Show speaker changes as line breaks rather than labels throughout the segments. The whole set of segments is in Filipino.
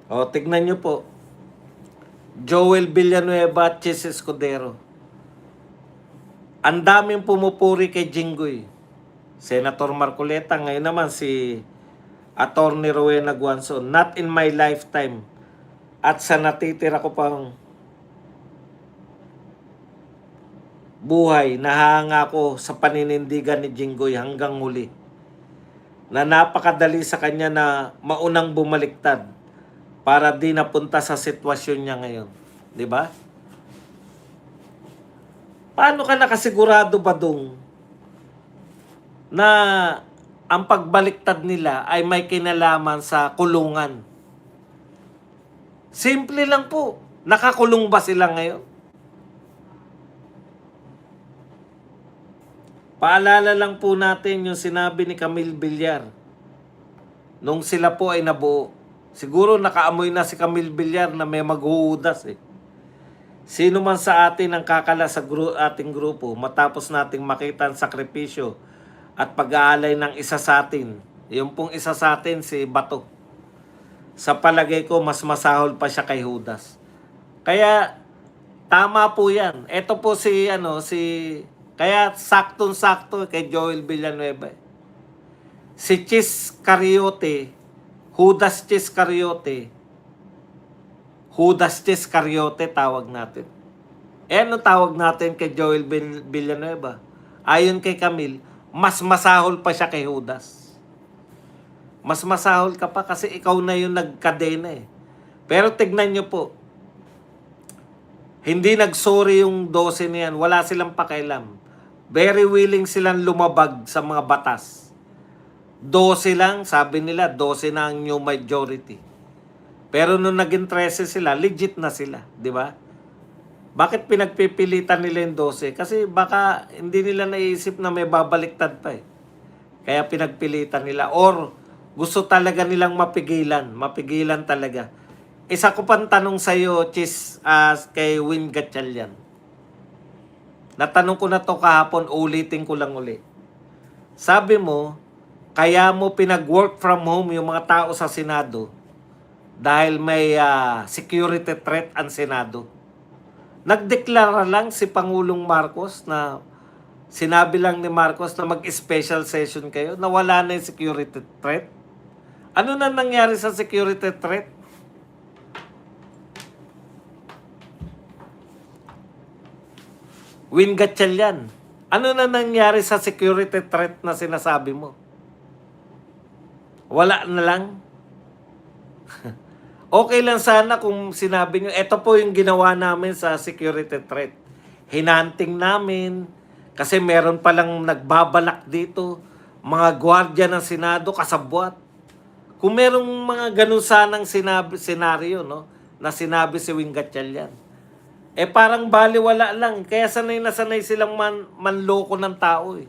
O, tignan nyo po. Joel Villanueva at Chis Escudero. Ang daming pumupuri kay Jinggoy. Senator Marcoleta, ngayon naman si Attorney Rowena Guanzon. Not in my lifetime. At sa natitira ko pang buhay, nahanga ko sa paninindigan ni Jinggoy hanggang huli. Na napakadali sa kanya na maunang bumaliktad para di napunta sa sitwasyon niya ngayon. Di ba? Paano ka nakasigurado ba dong na ang pagbaliktad nila ay may kinalaman sa kulungan? Simple lang po. Nakakulong ba sila ngayon? Paalala lang po natin yung sinabi ni Camille Villar nung sila po ay nabuo. Siguro nakaamoy na si Camille Villar na may maghuhudas eh. Sino man sa atin ang kakala sa ating grupo matapos nating makita ang sakripisyo at pag-aalay ng isa sa atin. Yung pong isa sa atin si Bato. Sa palagay ko mas masahol pa siya kay Judas. Kaya tama po 'yan. Ito po kaya saktong-sakto kay Joel Villanueva. Si Chis Cariote, Judas Chis Cariote tawag natin. Ano tawag natin kay Joel Villanueva? Ayon kay Camille, mas masahol pa siya kay Judas. Mas masahol ka pa kasi ikaw na yung nagkadena eh. Pero tignan nyo po, hindi nagsorry yung 12 niyan. Wala silang pakialam. Very willing silang lumabag sa mga batas. 12 lang, sabi nila, 12 na ang new majority. Pero nung naging 13 sila, legit na sila, di ba? Bakit pinagpipilitan nila yung 12? Kasi baka hindi nila naisip na may babaliktad pa eh. Kaya pinagpilitan nila. Or gusto talaga nilang mapigilan talaga. Isa ko pang tanong sa iyo, Chis, kay Win Gatchalian. Natanong ko na to kahapon, ulitin ko lang uli. Sabi mo, kaya mo pinag-work from home yung mga tao sa Senado dahil may security threat ang Senado. Nagdeklara lang si Pangulong Marcos na sinabi lang ni Marcos na mag-special session kayo na wala na yung security threat. Ano na nangyari sa security threat? Win Gatchalian, ano na nangyari sa security threat na sinasabi mo? Wala na lang? Okay lang sana kung sinabi nyo, eto po yung ginawa namin sa security threat. Hinanting namin, kasi meron palang nagbabalak dito, mga gwardiya ng Senado, kasabwat. Kung merong mga ganun sanang senaryo, no, na sinabi si Win Gatchalian, parang baliwala lang. Kaya sanay na sanay silang manloko ng tao eh.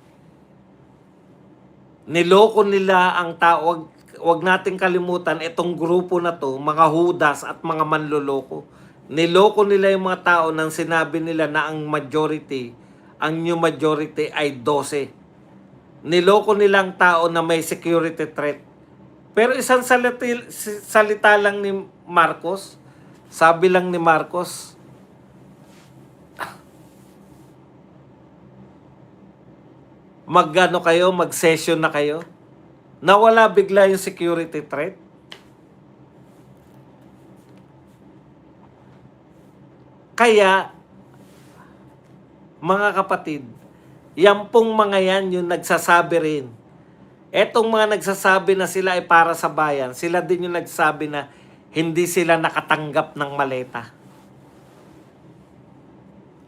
Niloko nila ang tao. Wag nating kalimutan, itong grupo na to, mga Judas at mga manloloko. Niloko nila yung mga tao nang sinabi nila na ang new majority ay 12. Niloko nila ang tao na may security threat. Pero isang salita lang ni Marcos, sabi lang ni Marcos, mag-session na kayo. Nawala bigla yung security threat. Kaya, mga kapatid, yan pong mga yan yung nagsasabi rin. Etong mga nagsasabi na sila ay para sa bayan, sila din yung nagsabi na hindi sila nakatanggap ng maleta.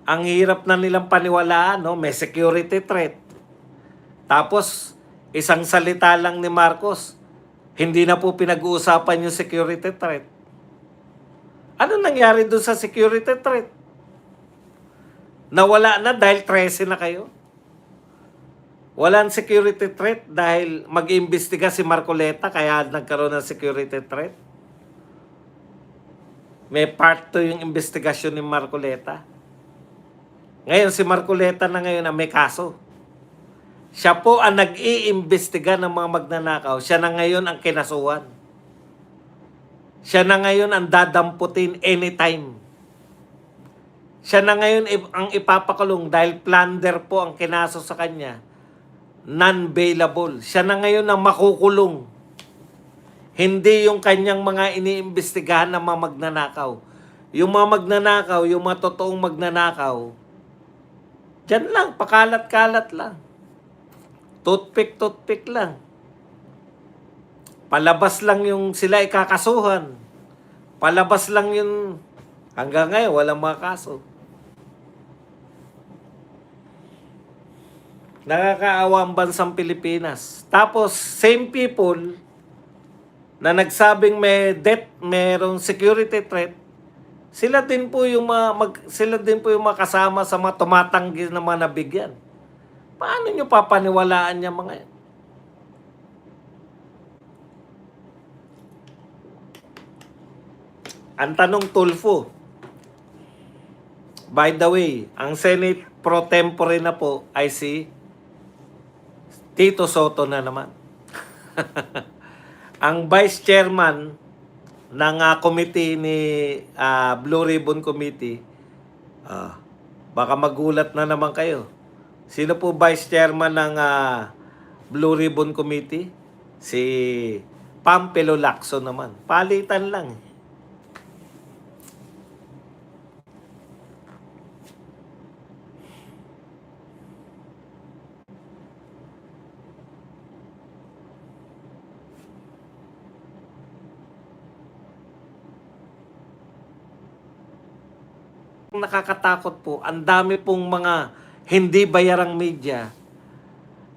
Ang hirap na nilang paniwalaan, no? May security threat. Tapos, isang salita lang ni Marcos, hindi na po pinag-uusapan yung security threat. Ano nangyari doon sa security threat? Nawala na dahil 13 na kayo? Walang security threat dahil mag-iimbestiga si Marcoleta kaya nagkaroon ng security threat? May part 2 yung investigasyon ni Marcoleta. Ngayon si Marcoleta na ngayon na may kaso. Siya po ang nag-iimbestiga ng mga magnanakaw. Siya na ngayon ang kinasuhan. Siya na ngayon ang dadamputin anytime. Siya na ngayon ang ipapakulong dahil plunder po ang kinaso sa kanya. Non-bailable. Siya na ngayon ang makukulong. Hindi yung kanyang mga iniimbestigahan na mga magnanakaw. Yung mga magnanakaw, yung mga totoong magnanakaw, dyan lang, pakalat-kalat lang. Toothpick lang. Palabas lang yung sila ikakasuhan. Palabas lang yung hanggang ngayon, walang mga kaso. Nakakaawa ang bansang Pilipinas. Tapos, same people na nagsabing may death, merong security threat, sila din po yung mga kasama sa mga tumatanggi na mga nabigyan. Paano nyo papaniwalaan yung mga yan? Ang tanong Tulfo, by the way, ang Senate pro tempore na po ay si Tito Soto na naman. Ang Vice Chairman ng committee ni Blue Ribbon Committee, baka magulat na naman kayo. Sino po Vice Chairman ng Blue Ribbon Committee? Si Pampelo Lacson naman. Palitan lang. Nakakatakot po, ang dami pong mga hindi bayarang media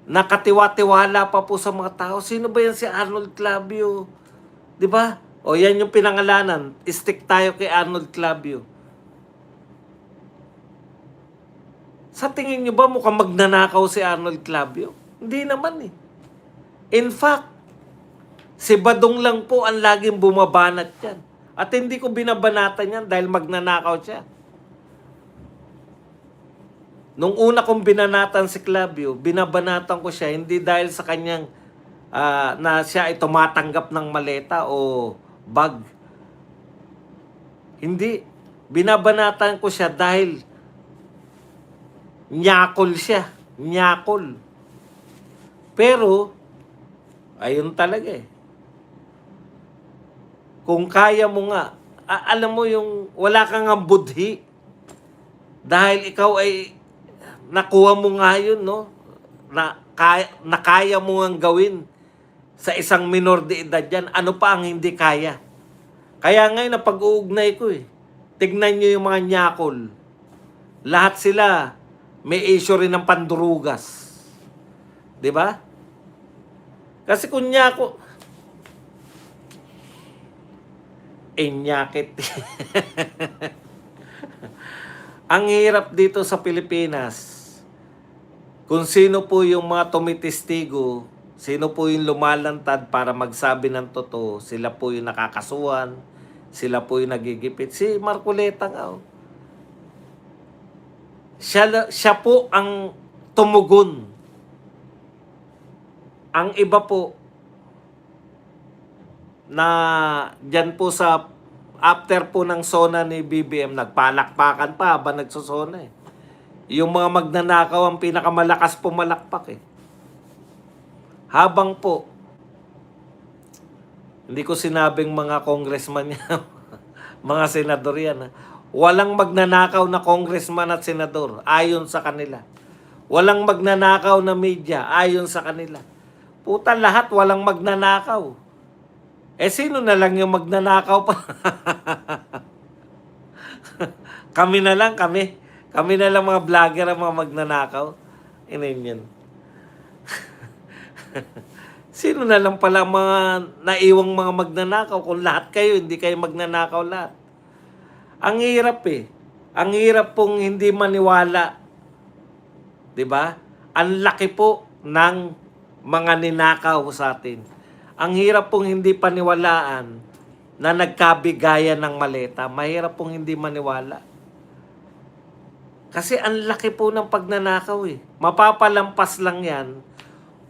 nakatiwa-tiwala pa po sa mga tao. Sino ba yan si Arnold Clavio? 'Di ba? O yan yung pinangalanan. Stick tayo kay Arnold Clavio. Sa tingin nyo ba mukhang magnanakaw si Arnold Clavio? Hindi naman eh. In fact, si Badong lang po ang laging bumabanat yan. At hindi ko binabanatan yan dahil magnanakaw siya. Nung una kong binanatan si Clavio, binabanatan ko siya hindi dahil sa kanyang na siya ay tumatanggap ng maleta o bag. Hindi. Binabanatan ko siya dahil nyakol siya. Nyakol. Pero, ayun talaga eh. Kung kaya mo nga, alam mo yung wala kang ang budhi. Dahil ikaw ay nakuha mo nga yun, no? Na kaya mo nga gawin sa isang minor de edad yan. Ano pa ang hindi kaya? Kaya ngayon napag-uugnay ko eh. Tignan nyo yung mga nyakol. Lahat sila may issue rin ng pandurugas. 'Di ba? Kasi kung nyako, nyakit. Ang hirap dito sa Pilipinas. Kung sino po yung mga tumitestigo, sino po yung lumalantad para magsabi ng totoo, sila po yung nakakasuhan, sila po yung nagigipit. Si Marcoleta nga. Siya po ang tumugon. Ang iba po na dyan po sa after po ng SONA ni BBM, nagpalakpakan pa habang nagsusona eh. Yung mga magnanakaw ang pinakamalakas pumalakpak eh. Habang po, hindi ko sinabing mga congressman yan, mga senador yan. Walang magnanakaw na congressman at senador ayon sa kanila. Walang magnanakaw na media ayon sa kanila. Puta, lahat walang magnanakaw. Eh sino na lang yung magnanakaw pa? Kami na lang, kami. Kami na lang mga vlogger ang mga magnanakaw. Inin yan. Sino na lang pala mga naiwang mga magnanakaw kung lahat kayo, hindi kayo magnanakaw lahat. Ang hirap eh. Ang hirap pong hindi maniwala. 'Di ba? Ang laki po ng mga ninakaw sa atin. Ang hirap pong hindi paniwalaan na nagkabigayan ng maleta. Mahirap pong hindi maniwala. Kasi ang laki po ng pagnanakaw eh. Mapapalampas lang yan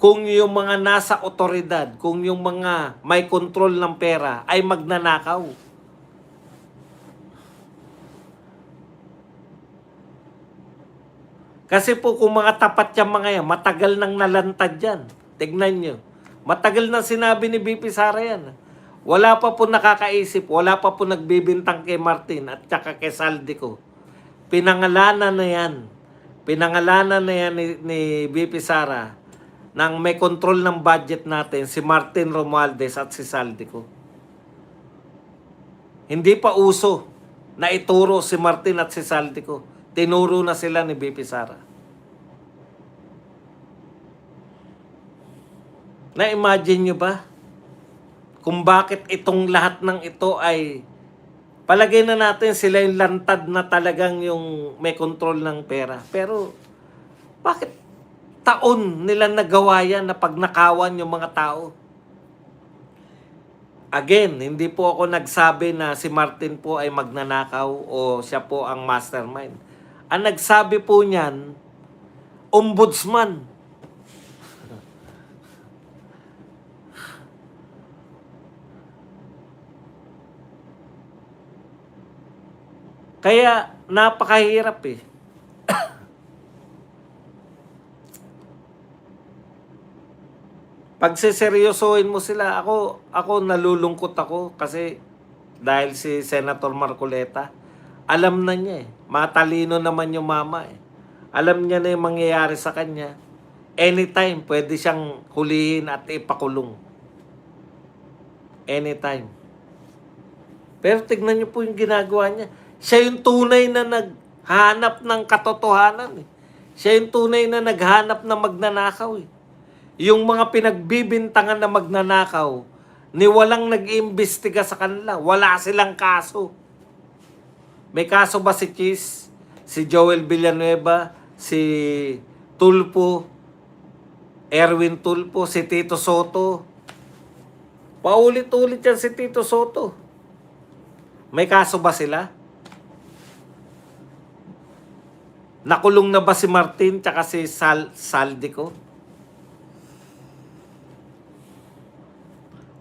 kung yung mga nasa otoridad, kung yung mga may control ng pera ay magnanakaw. Kasi po kung mga tapat yung mga yan, matagal nang nalantad yan. Tignan nyo. Matagal na sinabi ni BP Sara yan. Wala pa po nakakaisip, wala pa po nagbibintang kay Martin at saka kay Saldico. Pinangalanan na yan. Pinangalanan na yan ni BP Sara nang may control ng budget natin si Martin Romualdez at si Saldico. Hindi pa uso na ituro si Martin at si Saldico. Tinuro na sila ni BP Sara. Na-imagine nyo ba kung bakit itong lahat ng ito ay palagay na natin sila yung lantad na talagang yung may control ng pera. Pero bakit taon nila nagawa yan na pagnakawan yung mga tao? Again, hindi po ako nagsabi na si Martin po ay magnanakaw o siya po ang mastermind. Ang nagsabi po niyan, ombudsman. Kaya napakahirap eh. Pag seseryosohin mo sila, ako nalulungkot ako kasi dahil si Senator Marcoleta, alam na niya eh. Matalino naman yung mama eh. Alam niya na yung mangyayari sa kanya. Anytime, pwede siyang hulihin at ipakulong. Anytime. Pero tignan niyo po yung ginagawa niya. Siya yung tunay na naghanap ng katotohanan eh. Siya yung tunay na naghanap na magnanakaw eh. Yung mga pinagbibintangan na magnanakaw, ni walang nag-iimbestiga sa kanila. Wala silang kaso. May kaso ba si Chis, si Joel Villanueva, si Tulfo, Erwin Tulfo, si Tito Soto? Paulit-ulit yan si Tito Soto. May kaso ba sila? Nakulong na ba si Martin tsaka si Saldico?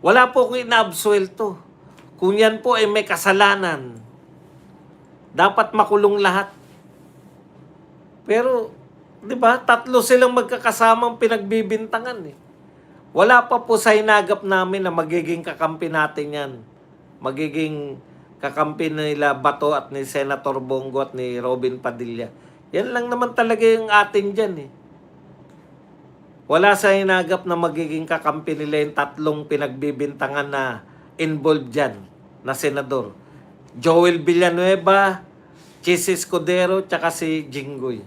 Wala po akong inaabsuelto. Kung yan po ay may kasalanan, dapat makulong lahat. Pero, di ba, tatlo silang magkakasamang pinagbibintangan eh. Wala pa po sa hinagap namin na magiging kakampi natin yan. Magiging kakampi nila Bato at ni Senator Bongo at ni Robin Padilla. Yan lang naman talaga yung atin dyan eh. Wala sa hinagap na magiging kakampi nila yung tatlong pinagbibintangan na involved dyan na senador. Joel Villanueva, Chis Escudero, tsaka si Jinggoy.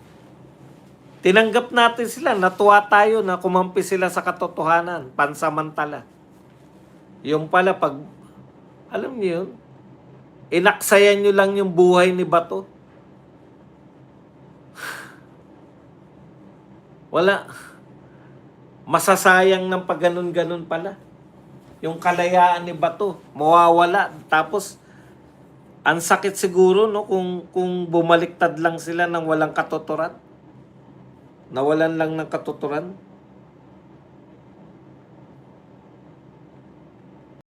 Tinanggap natin sila, natuwa tayo na kumampi sila sa katotohanan, pansamantala. Yung pala pag, alam niyo yun, inaksayan nyo lang yung buhay ni Bato. Wala. Masasayang ng pag ganun-ganun pala. Yung kalayaan ni Bato, mawawala. Tapos, ang sakit siguro no kung bumaliktad lang sila ng walang katuturan. Nawalan lang ng katuturan.